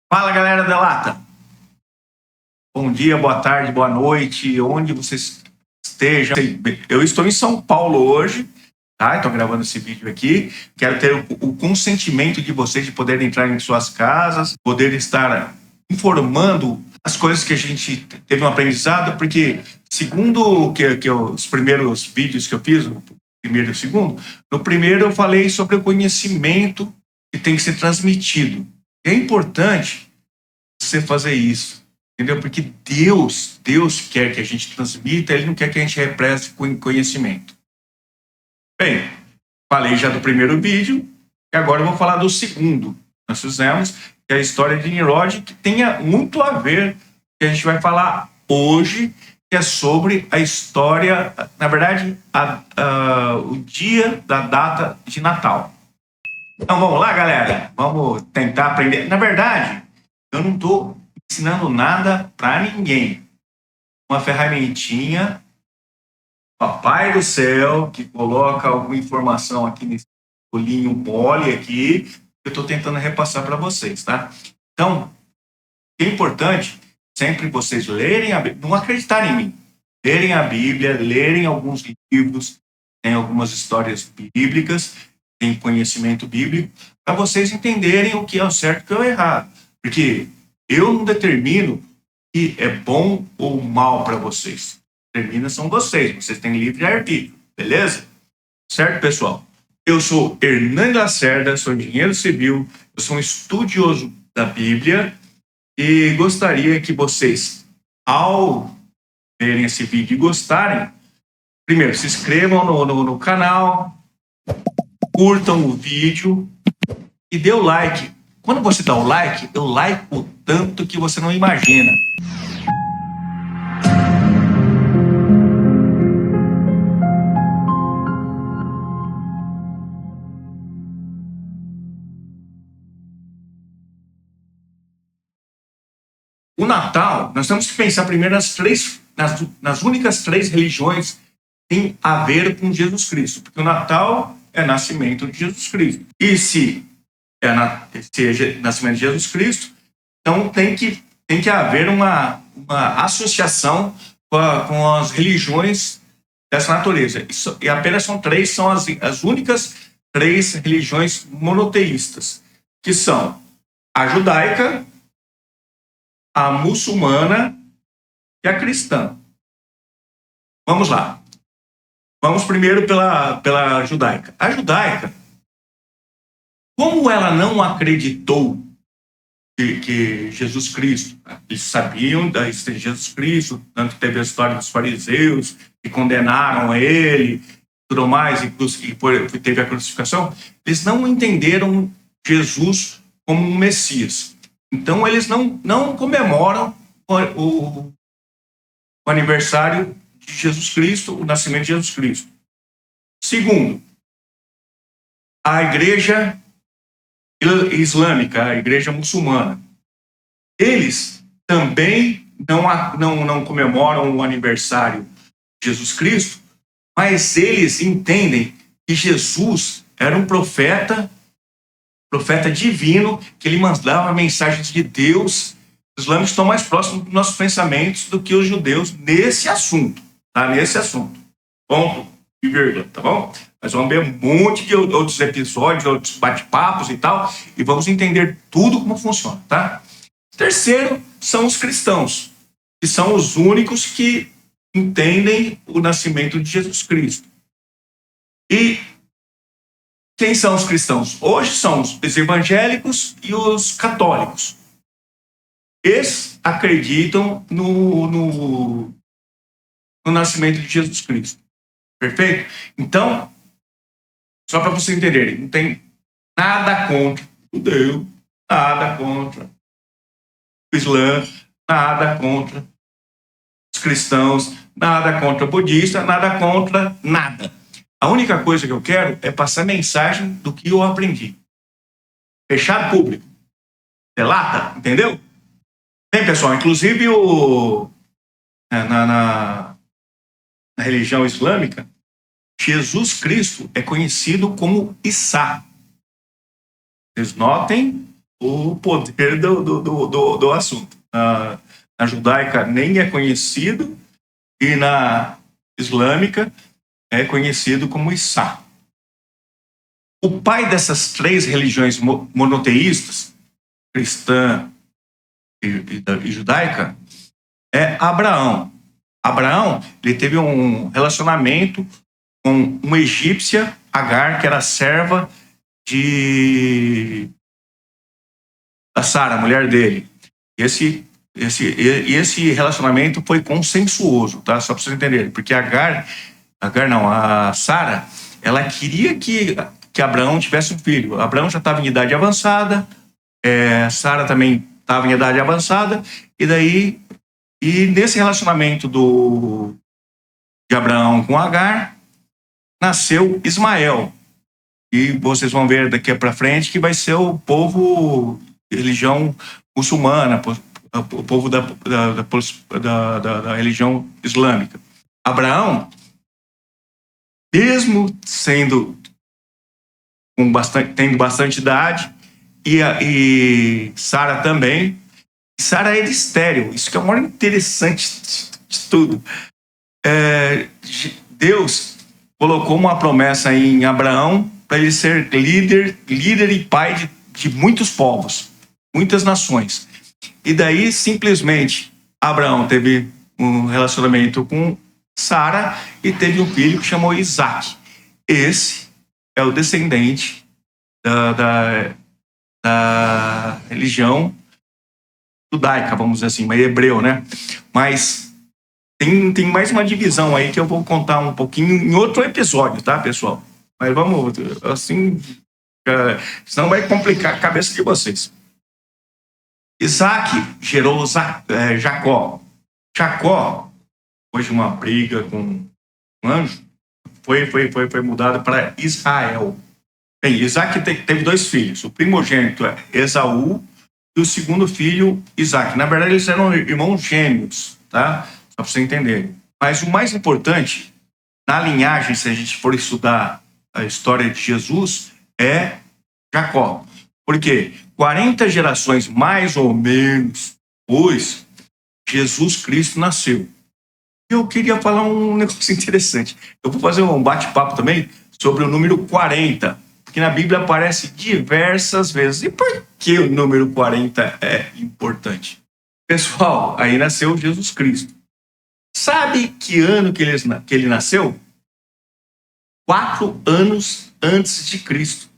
Fala, galera da Lata. Bom dia, boa tarde, boa noite, onde vocês estejam. Eu estou em São Paulo hoje, tá? Estou gravando esse vídeo aqui. Quero ter o consentimento de vocês de poderem entrar em suas casas, poder estar informando as coisas que a gente teve um aprendizado, porque segundo os primeiros vídeos que eu fiz, o primeiro e o segundo, no primeiro eu falei sobre o conhecimento que tem que ser transmitido. É importante você fazer isso, entendeu? Porque Deus quer que a gente transmita, Ele não quer que a gente represse conhecimento. Bem, falei já do primeiro vídeo, e agora eu vou falar do segundo. Nós fizemos, que é a história de Nimrod, que tenha muito a ver com o que a gente vai falar hoje, que é sobre a história, na verdade, o dia da data de Natal. Então vamos lá, galera? Vamos tentar aprender. Na verdade, eu não estou ensinando nada para ninguém. Uma ferramentinha, papai do céu, que coloca alguma informação aqui nesse bolinho mole aqui, que eu estou tentando repassar para vocês, tá? Então, é importante sempre vocês lerem a Bíblia, não acreditarem em mim. Lerem a Bíblia, lerem alguns livros, tem algumas histórias bíblicas, tem conhecimento bíblico, para vocês entenderem o que é o certo e o que é o errado. Porque eu não determino o que é bom ou mal para vocês. Determina são vocês têm livre-arbítrio, beleza? Certo, pessoal? Eu sou Hernani Lacerda, sou engenheiro civil, eu sou um estudioso da Bíblia e gostaria que vocês, ao verem esse vídeo e gostarem, primeiro, se inscrevam no canal, curtam o vídeo e dê o like. Quando você dá o like, eu like o tanto que você não imagina. O Natal, nós temos que pensar primeiro nas únicas três religiões que têm a ver com Jesus Cristo. Porque o Natal é nascimento de Jesus Cristo. E se é nascimento de Jesus Cristo, então tem que haver uma associação com as religiões dessa natureza. E apenas são três, são as únicas três religiões monoteístas, que são a judaica, a muçulmana e a cristã. Vamos lá. Vamos primeiro pela judaica. A judaica, como ela não acreditou que Jesus Cristo, eles sabiam da existência de Jesus Cristo, tanto que teve a história dos fariseus, que condenaram ele, tudo mais, e teve a crucificação, eles não entenderam Jesus como um Messias. Então, eles não comemoram o aniversário de Jesus Cristo, o nascimento de Jesus Cristo. Segundo, a igreja islâmica, a igreja muçulmana, eles também não comemoram o aniversário de Jesus Cristo, mas eles entendem que Jesus era um profeta divino, que ele mandava mensagens de Deus. Os islâmicos estão mais próximos dos nossos pensamentos do que os judeus nesse assunto, tá? Nesse assunto. Ponto e vírgula, tá bom? Nós vamos ver um monte de outros episódios, outros bate-papos e tal, e vamos entender tudo como funciona, tá? Terceiro, são os cristãos, que são os únicos que entendem o nascimento de Jesus Cristo. E quem são os cristãos? Hoje são os evangélicos e os católicos. Eles acreditam no nascimento de Jesus Cristo. Perfeito? Então, só para vocês entenderem, não tem nada contra o judeu, nada contra o Islã, nada contra os cristãos, nada contra o budista, nada contra nada. A única coisa que eu quero é passar mensagem do que eu aprendi. Fechado público. Delata, entendeu? Bem, pessoal, inclusive na religião islâmica, Jesus Cristo é conhecido como Issa. Vocês notem o poder do assunto. Na judaica nem é conhecido, e na islâmica é conhecido como Issa. O pai dessas três religiões monoteístas, cristã e judaica, é Abraão. Abraão, ele teve um relacionamento com uma egípcia, Agar, que era serva da Sara, a mulher dele. Esse relacionamento foi consensuoso, tá? Só para vocês entenderem, porque a Sara, ela queria que Abraão tivesse um filho. Abraão já estava em idade avançada, Sara também estava em idade avançada, e nesse relacionamento de Abraão com Agar, nasceu Ismael. E vocês vão ver daqui para frente que vai ser o povo, religião muçulmana, o povo da religião islâmica. Abraão, mesmo tendo bastante idade, e Sara também, Sara era estéril. Isso que é o mais interessante de tudo. Deus colocou uma promessa em Abraão para ele ser líder e pai de muitos povos, muitas nações. E daí, simplesmente, Abraão teve um relacionamento com Sara e teve um filho que chamou Isaac. Esse é o descendente da religião judaica, vamos dizer assim, mas hebreu, né? Mas tem mais uma divisão aí que eu vou contar um pouquinho em outro episódio, tá, pessoal? Mas vamos, assim, senão vai complicar a cabeça de vocês. Isaac gerou Jacó. Jacó, depois de uma briga com um anjo, foi mudado para Israel. Bem, Isaac teve dois filhos. O primogênito é Esaú e o segundo filho, Isaac. Na verdade, eles eram irmãos gêmeos, tá? Só para você entender. Mas o mais importante, na linhagem, se a gente for estudar a história de Jesus, é Jacó. Por quê? 40 gerações, mais ou menos, depois, Jesus Cristo nasceu. Eu queria falar um negócio interessante. Eu vou fazer um bate-papo também sobre o número 40, porque na Bíblia aparece diversas vezes. E por que o número 40 é importante? Pessoal, aí nasceu Jesus Cristo. Sabe que ano que ele nasceu? 4 anos antes de Cristo.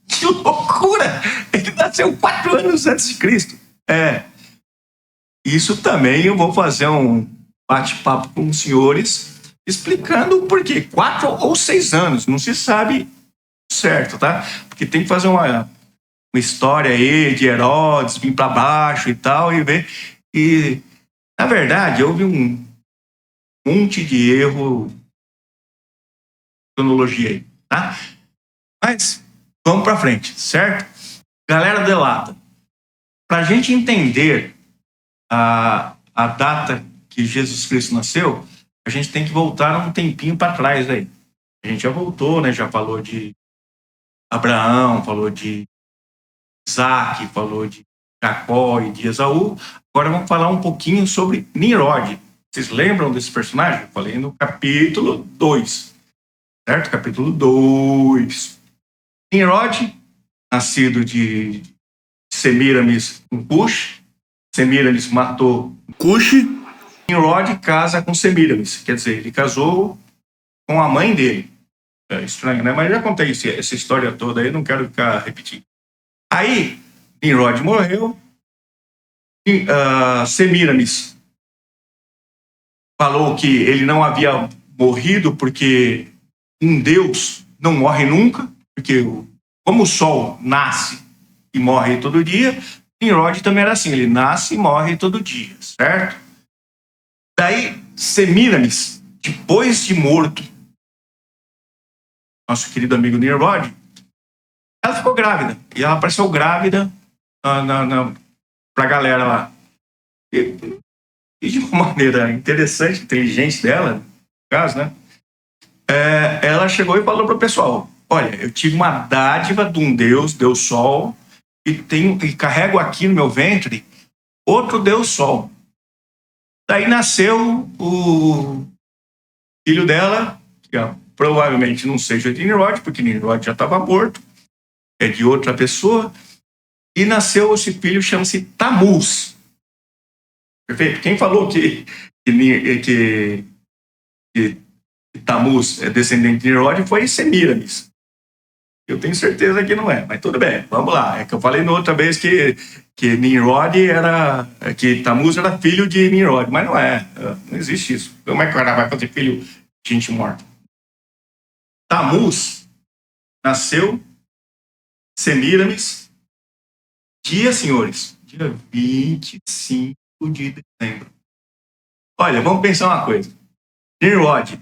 Que loucura! Ele nasceu 4 anos antes de Cristo. Isso também eu vou fazer um bate-papo com os senhores explicando o porquê. 4 ou 6 anos, não se sabe certo, tá? Porque tem que fazer uma história aí de Herodes, vir para baixo e tal, e ver. E, na verdade, houve um monte de erro cronologia aí, tá? Mas vamos para frente, certo? Galera delata. Para a gente entender a data que Jesus Cristo nasceu, a gente tem que voltar um tempinho para trás aí. A gente já voltou, né? Já falou de Abraão, falou de Isaac, falou de Jacó e de Esaú. Agora vamos falar um pouquinho sobre Nimrod. Vocês lembram desse personagem? Eu falei no capítulo 2. Certo? Capítulo 2. Nimrod, nascido de Semíramis com Cush. Semíramis matou Cush. Nimrod casa com Semíramis. Quer dizer, ele casou com a mãe dele. É estranho, né? Mas já contei essa história toda aí, não quero ficar repetindo. Aí, Nimrod morreu. Semíramis falou que ele não havia morrido porque um Deus não morre nunca, porque como o sol nasce e morre todo dia, Nimrod também era assim, ele nasce e morre todo dia, certo? Daí, Semíramis, depois de morto, nosso querido amigo Nimrod, ela ficou grávida, e ela apareceu grávida pra galera lá. E de uma maneira interessante, inteligente dela, no caso, né? Ela chegou e falou pro pessoal: olha, eu tive uma dádiva de um Deus Sol, e carrego aqui no meu ventre outro Deus Sol. Daí nasceu o filho dela, que provavelmente não seja de Nimrod, porque Nimrod já estava morto, é de outra pessoa, e nasceu esse filho, chama-se Tamuz. Perfeito? Quem falou que Tamuz é descendente de Nimrod foi Semíramis. Eu tenho certeza que não é, mas tudo bem, vamos lá. É que eu falei na outra vez que Nimrod que Tamuz era filho de Nimrod, mas não é, não existe isso. Como é que o cara vai fazer filho de gente morta? Tamuz nasceu Semíramis, senhores, dia 25 de dezembro. Olha, vamos pensar uma coisa. Nimrod,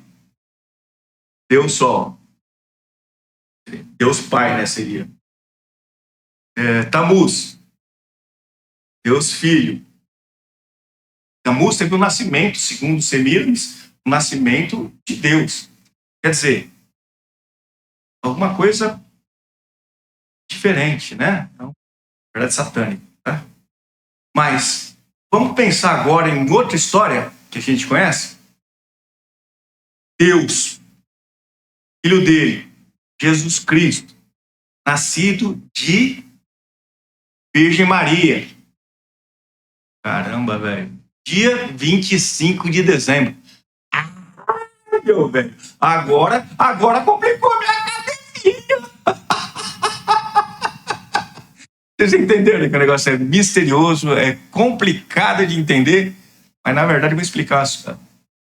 Deus Sol, Deus Pai, né, seria. Tamuz, Deus Filho. Tamuz teve um nascimento, segundo Semíramis, um nascimento de Deus. Quer dizer, alguma coisa diferente, né? Não, verdade satânica, tá? Mas vamos pensar agora em outra história que a gente conhece. Deus, filho dele, Jesus Cristo, nascido de Virgem Maria. Caramba, velho. Dia 25 de dezembro. Meu velho. Agora complicou a minha academia. Vocês entenderam que o negócio é misterioso, é complicado de entender, mas na verdade eu vou explicar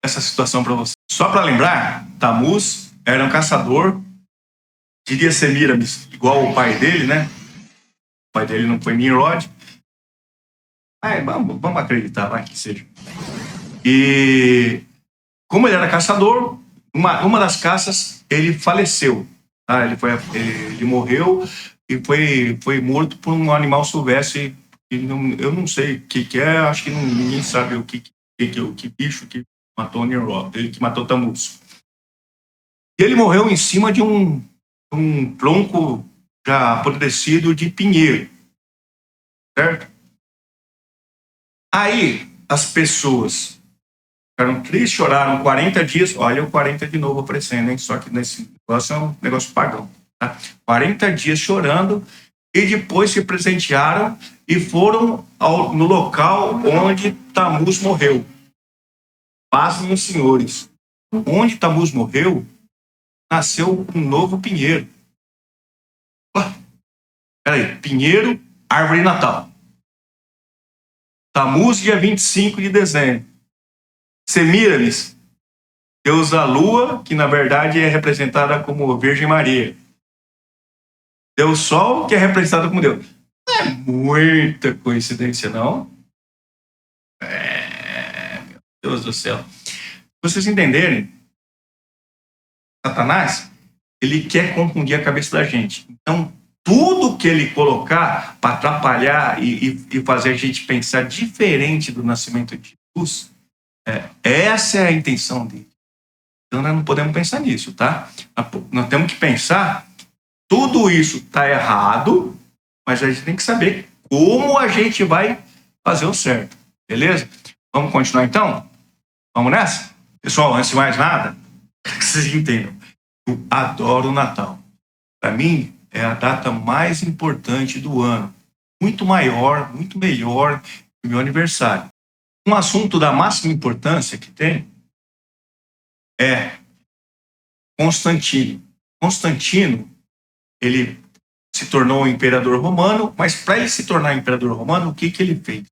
essa situação para vocês. Só para lembrar, Tamuz era um caçador, diria Semíramis, igual o pai dele, né? O pai dele não foi Nimrod. Vamos acreditar, vai que seja. E como ele era caçador, uma das caças ele faleceu. Tá? Ele morreu e foi morto por um animal silvestre. Eu não sei o que é, acho que ninguém sabe que bicho que matou Nimrod, ele que matou Tamuz. E ele morreu em cima de um tronco já apodrecido de pinheiro, certo? Aí as pessoas ficaram tristes, choraram 40 dias. Olha o 40 de novo aparecendo, hein? Só que nesse negócio é um negócio pagão. Tá? 40 dias chorando e depois se presentearam e foram no local onde Tamuz morreu. Pasmem os senhores. Onde Tamuz morreu, nasceu um novo pinheiro. Peraí, pinheiro, árvore de Natal. Tamuz, dia 25 de dezembro. Semíramis, Deus da Lua, que na verdade é representada como Virgem Maria. Deus Sol, que é representado como Deus. Não é muita coincidência, não? Meu Deus do céu. Pra vocês entenderem, Satanás, ele quer confundir a cabeça da gente. Então, tudo que ele colocar para atrapalhar e fazer a gente pensar diferente do nascimento de Jesus, essa é a intenção dele. Então, nós não podemos pensar nisso, tá? Nós temos que pensar, tudo isso está errado, mas a gente tem que saber como a gente vai fazer o certo, beleza? Vamos continuar então? Vamos nessa? Pessoal, antes de mais nada, que vocês entendam, eu adoro o Natal. Para mim, é a data mais importante do ano. Muito maior, muito melhor que o meu aniversário. Um assunto da máxima importância que tem é Constantino. Constantino, ele se tornou um imperador romano, mas para ele se tornar imperador romano, o que ele fez?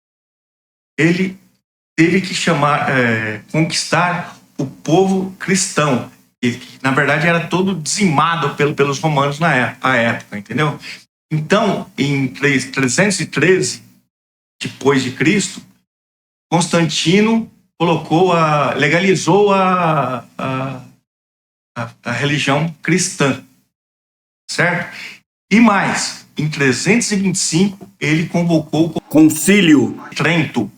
Ele teve que conquistar o povo cristão, que na verdade era todo dizimado pelos romanos na época, entendeu? Então, em 313 depois de Cristo, Constantino legalizou a religião cristã, certo? E mais, em 325 ele convocou o Concílio de Trento.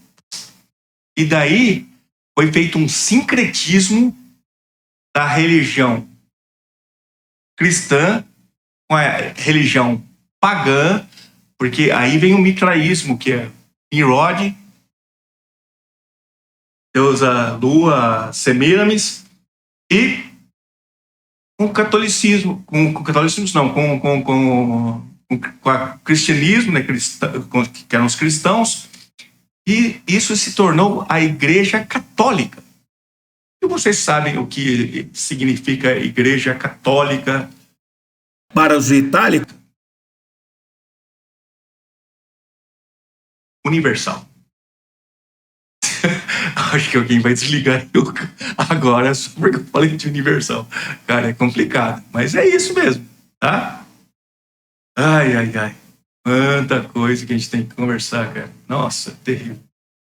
E daí foi feito um sincretismo da religião cristã com a religião pagã, Porque aí vem o mitraísmo, que é Nimrod, deusa Lua, Semiramis, e com o catolicismo, com catolicismo não, com o cristianismo, né, que eram os cristãos, e isso se tornou a Igreja Católica. E vocês sabem o que significa Igreja Católica para os itálicos? Universal. Acho que alguém vai desligar eu agora só porque eu falei de universal. Cara, é complicado, mas é isso mesmo, tá? Ai, ai, ai. Quanta coisa que a gente tem que conversar, cara. Nossa, terrível.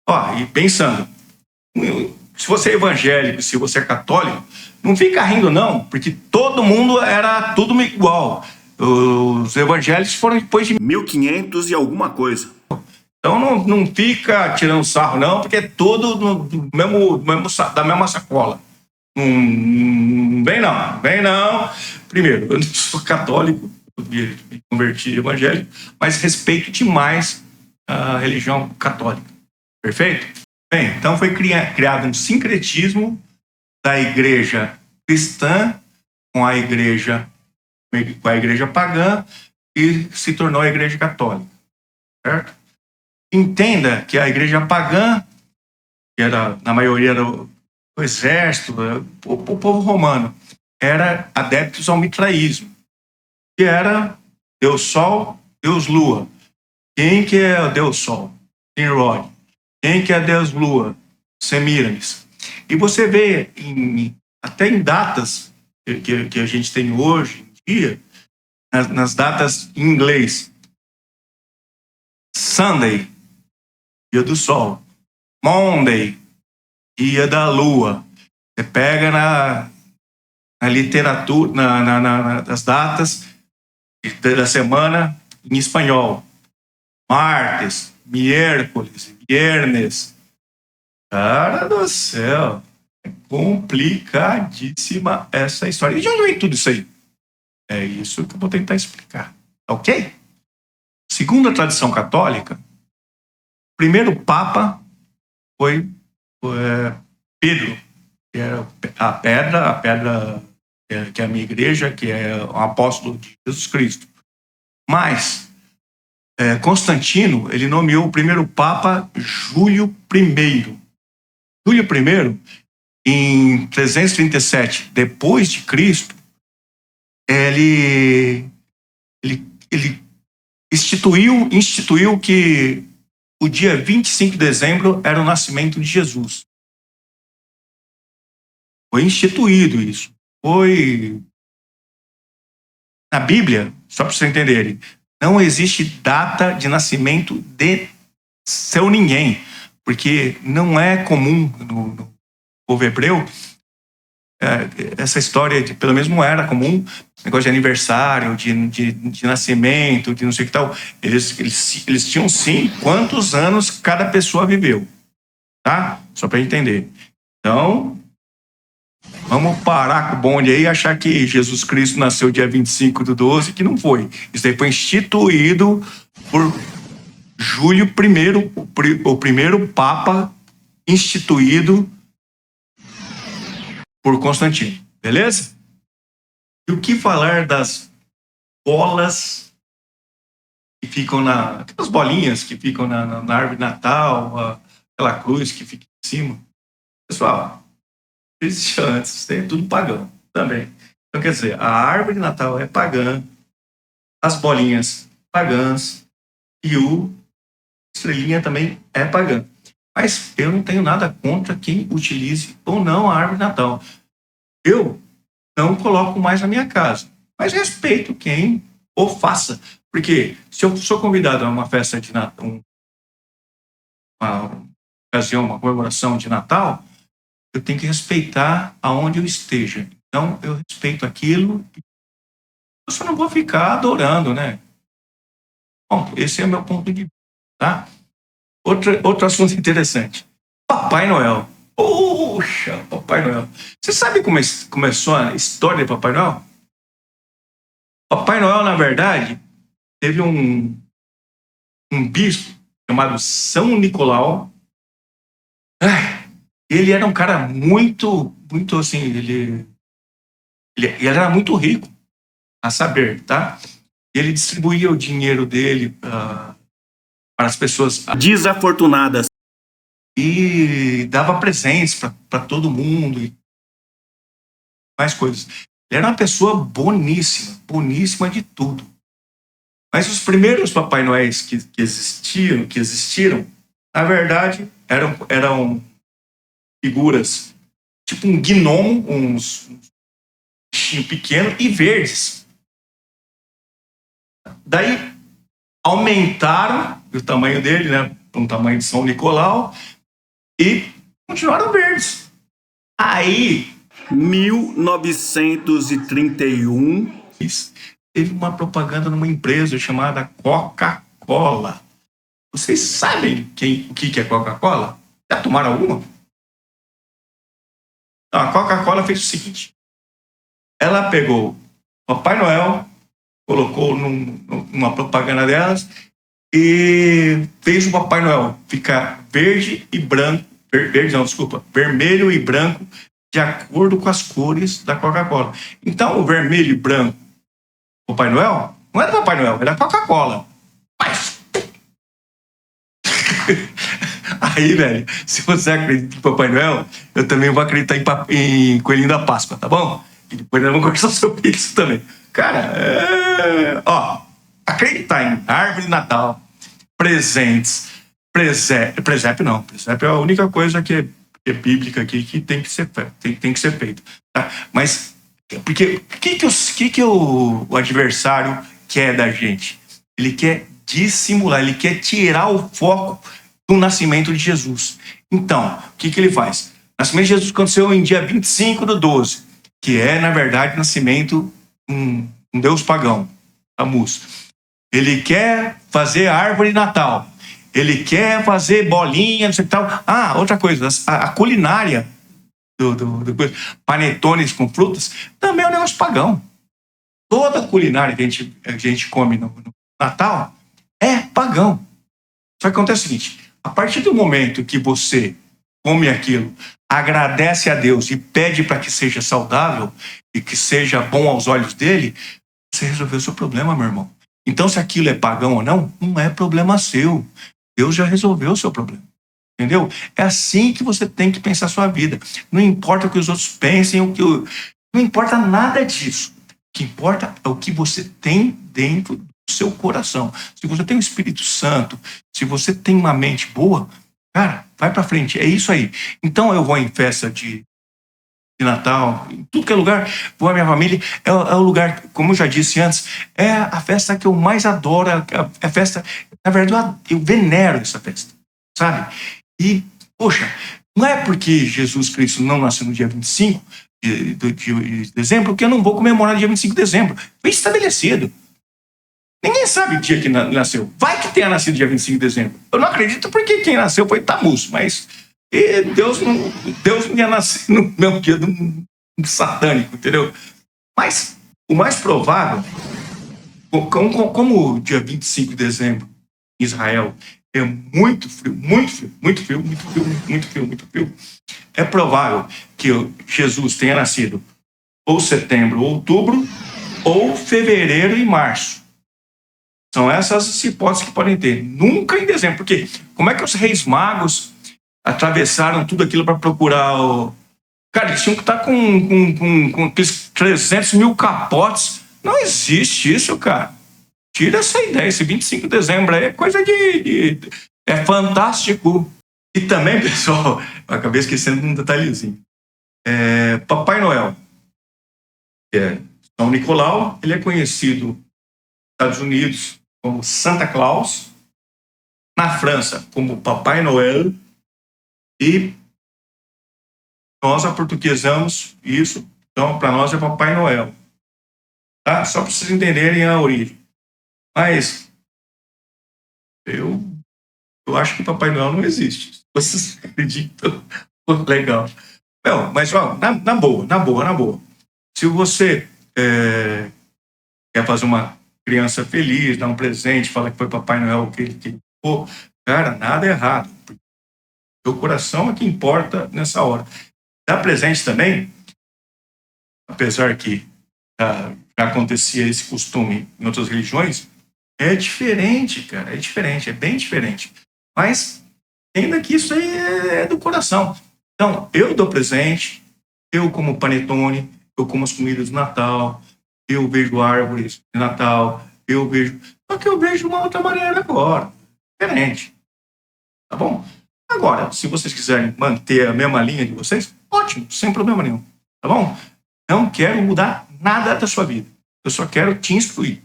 Ó, e pensando, se você é evangélico, se você é católico, não fica rindo não, porque todo mundo era tudo igual. Os evangélicos foram depois de 1500 e alguma coisa. Então não fica tirando sarro não, porque é tudo da mesma sacola. Não vem não. Primeiro, eu não sou católico, eu me converti evangélico, mas respeito demais a religião católica. Perfeito? Bem, então foi criado um sincretismo da igreja cristã com a igreja pagã e se tornou a igreja católica. Certo? Entenda que a igreja pagã, que era, na maioria era o exército, o povo romano, era adeptos ao mitraísmo, que era Deus Sol, Deus Lua. Quem que é o Deus Sol? Nimrod. Quem que é Deus Lua? Semiramis. E você vê até em datas que a gente tem hoje em dia, nas datas em inglês, Sunday, dia do sol, Monday, dia da lua. Você pega na literatura, nas datas da semana em espanhol, martes, miércoles, viernes. Cara do céu, é complicadíssima essa história. E de onde vem tudo isso aí? É isso que eu vou tentar explicar, ok? Segundo a tradição católica, o primeiro papa foi Pedro, que era a pedra que é a minha igreja, que é o apóstolo de Jesus Cristo. Mas Constantino, ele nomeou o primeiro papa Júlio I. Júlio I, em 337 depois de Cristo, ele instituiu que o dia 25 de dezembro era o nascimento de Jesus. Foi instituído isso. Foi na Bíblia, só para vocês entenderem, não existe data de nascimento de seu ninguém, porque não é comum no povo hebreu essa história, pelo menos não era comum, negócio de aniversário, de nascimento, de não sei o que tal. Eles tinham sim quantos anos cada pessoa viveu, tá? Só para entender. Então, vamos parar com o bonde aí e achar que Jesus Cristo nasceu dia 25/12, que não foi. Isso aí foi instituído por Júlio I, o primeiro papa instituído por Constantino. Beleza? E o que falar das bolas que ficam aquelas bolinhas que ficam na árvore de Natal, aquela cruz que fica em cima? Pessoal, existia antes, é tudo pagão também. Então, quer dizer, a árvore de Natal é pagã, as bolinhas pagãs e o estrelinha também é pagã. Mas eu não tenho nada contra quem utilize ou não a árvore de Natal. Eu não coloco mais na minha casa, mas respeito quem o faça. Porque se eu sou convidado a uma festa de Natal, uma ocasião, uma comemoração de Natal, eu tenho que respeitar aonde eu esteja. Então, eu respeito aquilo. Eu só não vou ficar adorando, né? Bom, esse é o meu ponto de vista, tá? Outro assunto interessante. Papai Noel. Poxa, Papai Noel. Você sabe como começou a história de Papai Noel? Papai Noel, na verdade, teve um um bispo chamado São Nicolau. Ele era um cara muito assim, ele era muito rico, a saber, tá? Ele distribuía o dinheiro dele para as pessoas desafortunadas e dava presentes para todo mundo e mais coisas. Ele era uma pessoa boníssima de tudo. Mas os primeiros Papai Noéis que existiram, na verdade, eram figuras tipo um gnomo, uns bichinho pequeno e verdes. Daí aumentaram o tamanho dele, né, para um tamanho de São Nicolau, e continuaram verdes. Aí, 1931, teve uma propaganda numa empresa chamada Coca-Cola. Vocês sabem o que é Coca-Cola? Já tomaram alguma? Não, a Coca-Cola fez o seguinte. Ela pegou Papai Noel, colocou numa propaganda delas e fez o Papai Noel ficar vermelho e branco, de acordo com as cores da Coca-Cola. Então, o vermelho e branco Papai Noel não era Papai Noel, era Coca-Cola. Mas... Aí, velho, se você acredita em Papai Noel, eu também vou acreditar em Coelhinho da Páscoa, tá bom? E depois nós vamos conversar sobre isso também. Cara, acreditar em árvore de Natal, presentes, presépio não. Presépio é a única coisa que é bíblica aqui que tem que ser feito. Tá? Mas, porque o que o adversário quer da gente? Ele quer dissimular, ele quer tirar o foco do nascimento de Jesus. Então, o que ele faz? O nascimento de Jesus aconteceu em dia 25/12, que é, na verdade, o nascimento de um deus pagão, Tammuz. Ele quer fazer a árvore de Natal. Ele quer fazer bolinha, não sei o que tal. Outra coisa, a culinária do panetones com frutas também é um negócio pagão. Toda a culinária que a gente come no Natal é pagão. Só que acontece o seguinte: a partir do momento que você come aquilo, agradece a Deus e pede para que seja saudável e que seja bom aos olhos dele, você resolveu o seu problema, meu irmão. Então, se aquilo é pagão ou não, não é problema seu. Deus já resolveu o seu problema. Entendeu? É assim que você tem que pensar a sua vida. Não importa o que os outros pensem, não importa nada disso. O que importa é o que você tem dentro do seu coração. Se você tem o Espírito Santo, se você tem uma mente boa, cara, vai pra frente. É isso aí. Então eu vou em festa de Natal, em tudo que é lugar, vou a minha família, é o lugar, como eu já disse antes, é a festa que eu mais adoro, é a festa, na verdade eu venero essa festa, sabe? E, poxa, não é porque Jesus Cristo não nasceu no dia 25 de dezembro que eu não vou comemorar no dia 25 de dezembro. Foi estabelecido. Ninguém sabe o dia que nasceu. Vai que tenha nascido dia 25 de dezembro. Eu não acredito porque quem nasceu foi Tammuz, mas Deus não ia nascer no mesmo dia de um satânico, entendeu? Mas o mais provável, como o dia 25 de dezembro em Israel é muito frio, é provável que Jesus tenha nascido ou setembro ou outubro, ou fevereiro e março. São essas as hipóteses que podem ter. Nunca em dezembro, porque como é que os reis magos atravessaram tudo aquilo para procurar o... Cara, eles tinham que estar com aqueles 300 mil capotes. Não existe isso, cara. Tira essa ideia. Esse 25 de dezembro aí é coisa é fantástico. E também, pessoal, eu acabei esquecendo de um detalhezinho. Papai Noel, que é São Nicolau, ele é conhecido nos Estados Unidos como Santa Claus, na França como Papai Noel, e nós aportuguesamos isso, então para nós é Papai Noel. Tá? Só para vocês entenderem a origem. Mas eu acho que Papai Noel não existe. Vocês acreditam? Legal. Não, mas ó, na boa. Se você quer fazer uma criança feliz, dá um presente, fala que foi Papai Noel que ele queimou. Cara, nada errado. O coração é que importa nessa hora. Dar presente também, apesar que já acontecia esse costume em outras religiões, é diferente, cara. É diferente, é bem diferente. Mas ainda que isso aí é do coração. Então, eu dou presente, eu como panetone, eu como as comidas do Natal, eu vejo árvores de Natal, eu vejo. Só que eu vejo de uma outra maneira agora. Diferente. Tá bom? Agora, se vocês quiserem manter a mesma linha de vocês, ótimo, sem problema nenhum. Tá bom? Não quero mudar nada da sua vida. Eu só quero te instruir.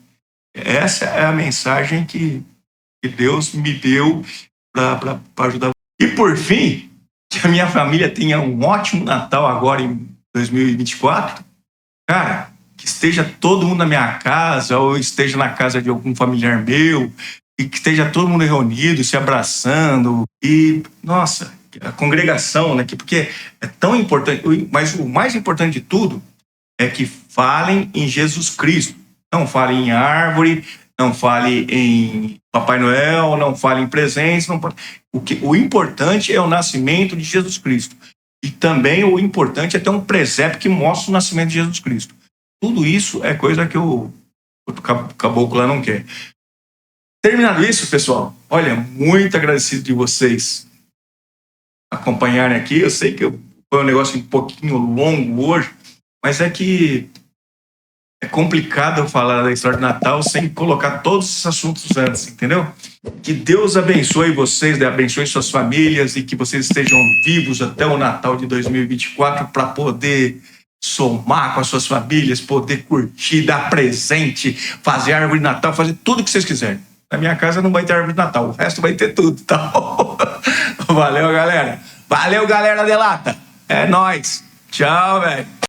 Essa é a mensagem que Deus me deu para ajudar. E por fim, que a minha família tenha um ótimo Natal agora em 2024. Cara, que esteja todo mundo na minha casa ou esteja na casa de algum familiar meu e que esteja todo mundo reunido, se abraçando. E, nossa, a congregação, né? Porque é tão importante. Mas o mais importante de tudo é que falem em Jesus Cristo. Não falem em árvore, não fale em Papai Noel, não fale em presentes. O importante é o nascimento de Jesus Cristo. E também o importante é ter um presépio que mostre o nascimento de Jesus Cristo. Tudo isso é coisa que o caboclo lá não quer. Terminado isso, pessoal, olha, muito agradecido de vocês acompanharem aqui. Eu sei que foi um negócio um pouquinho longo hoje, mas é que é complicado eu falar da história do Natal sem colocar todos esses assuntos antes, entendeu? Que Deus abençoe vocês, abençoe suas famílias e que vocês estejam vivos até o Natal de 2024 para poder somar com as suas famílias, poder curtir, dar presente, fazer árvore de Natal, fazer tudo o que vocês quiserem. Na minha casa não vai ter árvore de Natal, o resto vai ter tudo, tá bom? Valeu, galera. Valeu, galera de lata. É nóis. Tchau, velho.